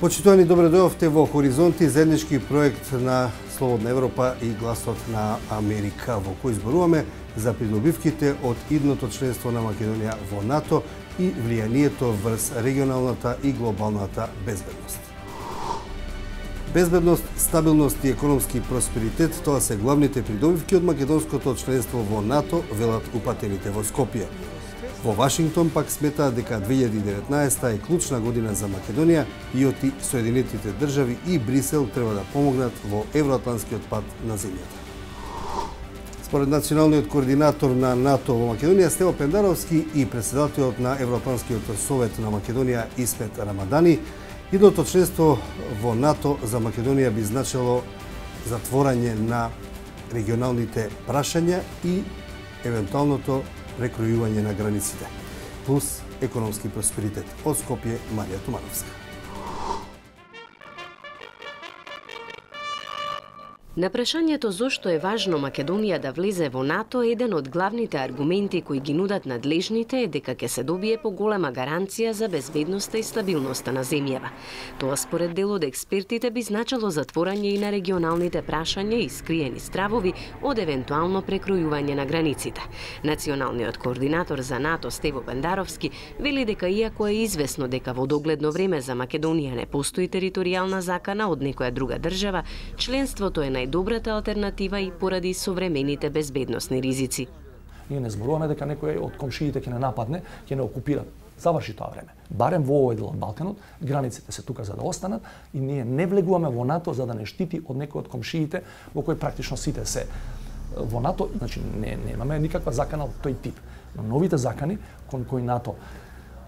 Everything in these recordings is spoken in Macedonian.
Почитувани, добре дојдовте во Хоризонти, заеднички проект на Слободна Европа и Гласот на Америка, во кој зборуваме за придобивките од идното членство на Македонија во НАТО и влијанието врз регионалната и глобалната безбедност. Безбедност, стабилност и економски просперитет – тоа се главните придобивки од македонското членство во НАТО, велат упатените во Скопје. Во Вашингтон пак сметаат дека 2019 е клучна година за Македонија и оти Соединетите држави и Брисел треба да помогнат во евроатланскиот пат на земјата. Според националниот координатор на НАТО во Македонија Стево Пендаровски и председателот на Евроатланскиот совет на Македонија Исмет Рамадани, идното членство во НАТО за Македонија би значило затворање на регионалните прашања и евентуалното прекројување на границите, плюс економски просперитет. Од Скопје, Марија Тумановска. На прашањето зошто е важно Македонија да влезе во НАТО, еден од главните аргументи кои ги нудат надлежните е дека ќе се добие поголема гаранција за безбедноста и стабилноста на земјава. Тоа според дел од експертите би значило затворање и на регионалните прашања и скриени стравови од евентуално прекројување на границите. Националниот координатор за НАТО Стево Пендаровски вели дека иако е известно дека во догледно време за Македонија не постои територијална закана од некоја друга држава, членството е најдобрата алтернатива и поради современите безбедносни ризици. Ние не зборуваме дека некој од комшиите ќе не нападне, ќе не окупира. Заврши тоа време. Барем во овој дел од Балканот, границите се тука за да останат и ние не влегуваме во НАТО за да не штити од некој од комшиите во кој практично сите се во НАТО, значи немаме никаква закана од тој тип. Но новите закани кон кои НАТО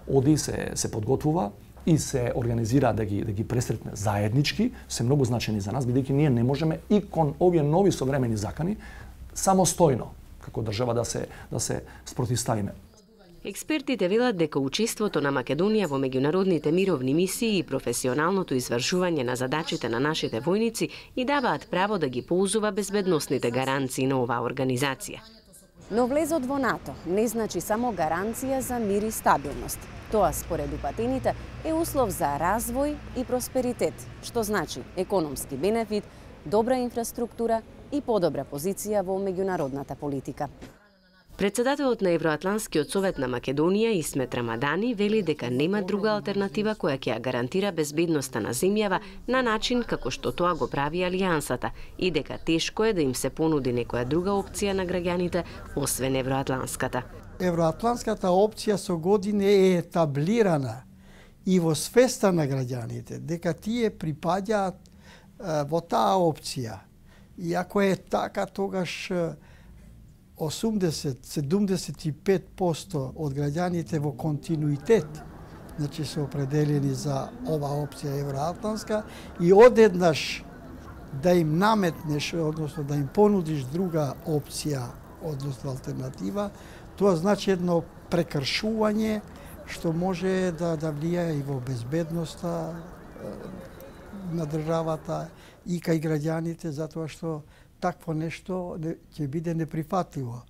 оди се подготвува и се организира да ги пресретне заеднички, се многу значени за нас, бидејќи ние не можеме и кон овие нови современи закани самостојно како држава да се спротивставиме. Експертите велат дека учеството на Македонија во меѓународните мировни мисии и професионалното извршување на задачите на нашите војници и даваат право да ги ползува безбедносните гаранции на оваа организација. Но влезот во НАТО не значи само гаранција за мир и стабилност. Тоа, според упатените, е услов за развој и просперитет, што значи економски бенефит, добра инфраструктура и подобра позиција во меѓународната политика. Председателот на Евроатланскиот совет на Македонија Исмет Рамадани вели дека нема друга алтернатива која ќе ја гарантира безбедноста на земјава на начин како што тоа го прави Алијансата и дека тешко е да им се понуди некоја друга опција на граѓаните освен евроатланската. Евроатланската опција со години е етаблирана и во свеста на граѓаните дека тие припаѓаат во таа опција. И ако е така, тогаш 80-75% од граѓаните во континуитет, значи се определени за оваа опција евроатланска и одеднаш да им наметнеш, односно да им понудиш друга опција, односно алтернатива, тоа значи едно прекршување што може да влијае и во безбедноста на државата и кај граѓаните, затоа што такво нешто ќе биде неприфатливо.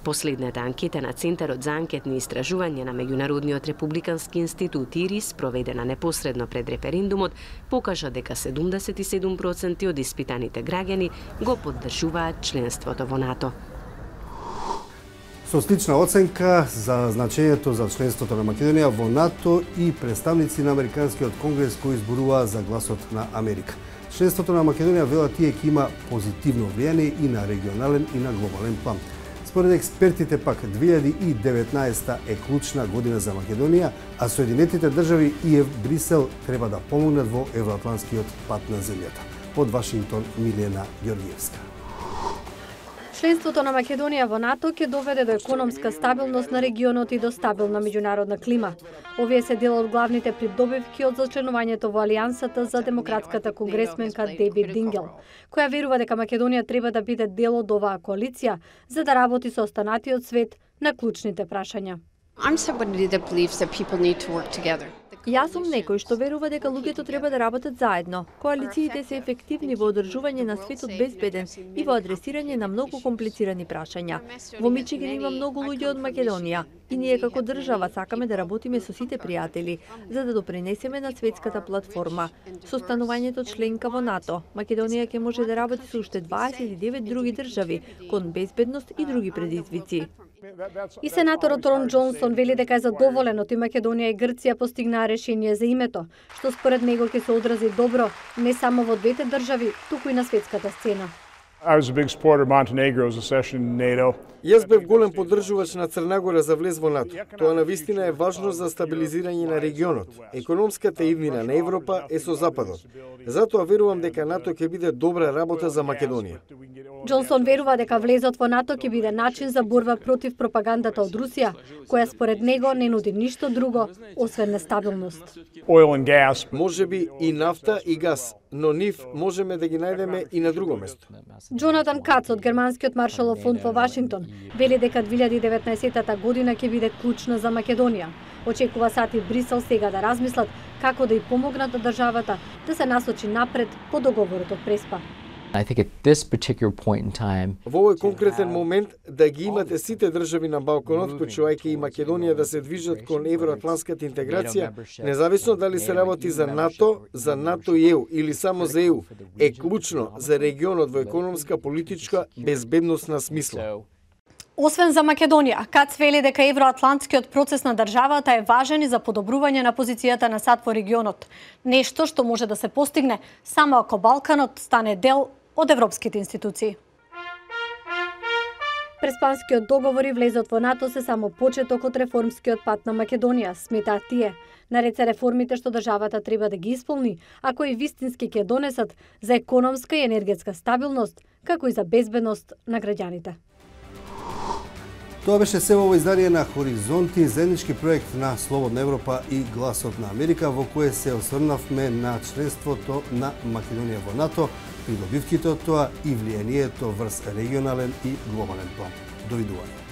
Последната анкета на Центарот за анкетни истражувања на Меѓународниот републикански институт ИРИС, проведена непосредно пред референдумот, покажа дека 77% од испитаните граѓани го поддржуваат членството во НАТО. Со слична оценка за значењето за членството на Македонија во НАТО и представници на Американскиот конгрес кои зборуваа за гласот на Америка. Членството на Македонија велат тие ќе има позитивно влијание и на регионален и на глобален план. Според експертите пак 2019 е клучна година за Македонија, а Соединетите држави и Брисел треба да помогнат во евроатланскиот пат на земјата. Од Вашингтон, Милена Ѓоргиевска. Членството на Македонија во НАТО ќе доведе до економска стабилност на регионот и до стабилна меѓународна клима. Овие се дел од главните придобивки од зачленувањето во Алијансата за демократската конгресменка Деби Дингел, која верува дека Македонија треба да биде дел од оваа коалиција за да работи со останатиот свет на клучните прашања. I'm somebody that believes that people need to work together. Јас сум некој што верува дека луѓето треба да работат заедно. Коалициите се ефективни во одржување на светот безбеден и во адресирање на многу комплицирани прашања. Во Мичиган има многу луѓе од Македонија и ние како држава сакаме да работиме со сите пријатели за да допринесеме на светската платформа. Со станувањето членка во НАТО, Македонија ќе може да работи со уште 29 други држави кон безбедност и други предизвици. И сенаторот Рон Џонсон вели дека е задоволен од и Македонија и Грција постигнаа решение за името, што според него ќе се одрази добро не само во двете држави, туку и на светската сцена. I was a big supporter of Montenegro's accession to NATO. Јас бев голем поддржувач на Црна Гора за влез во НАТО. Тоа навистина е важно за стабилизирање на регионот. Економската иднина на Европа е со Западот. Затоа верувам дека НАТО ќе биде добра работа за Македонија. Џонсон верува дека влезот во НАТО ќе биде начин за борба против пропагандата од Русија, која според него не нуди ништо друго освен нестабилност. Oil and gas. Можеби и нафта и газ, но нив можеме да ги најдеме и на друго место. Џонатан Кац од Германскиот Маршалов фонд во Вашингтон вели дека 2019 година ќе биде клучна за Македонија. Очекува сати Брисел сега да размислат како да ја помогнат на државата да се насочи напред по договорот од Преспа. I think at this particular point in time, Во овој конкретен момент да ги имате сите држави на Балканот, вклучувајќи и Македонија, да се движат кон евроатлантската интеграција, независно дали се работи за НАТО и ЕУ или само за ЕУ, е клучно за регионот во економска, политичка, безбедносна смисла. Освен за Македонија, Кац вели дека евроатлантскиот процес на државата е важен и за подобрување на позицијата на САД во регионот. Нешто што може да се постигне само ако Балканот стане дел од европските институции. Преспанскиот договор и влезот во НАТО се само почеток од реформскиот пат на Македонија, сметаат тие. Наред се реформите што државата треба да ги исполни, ако и вистински ќе донесат за економска и енергетска стабилност, како и за безбедност на граѓаните. Тоа беше се во ово издание на Хоризонти, заеднички проект на Слободна Европа и Гласот на Америка, во кое се осврнавме на членството на Македонија во НАТО, придобивките од тоа и влијанието врз регионален и глобален план. Довидување.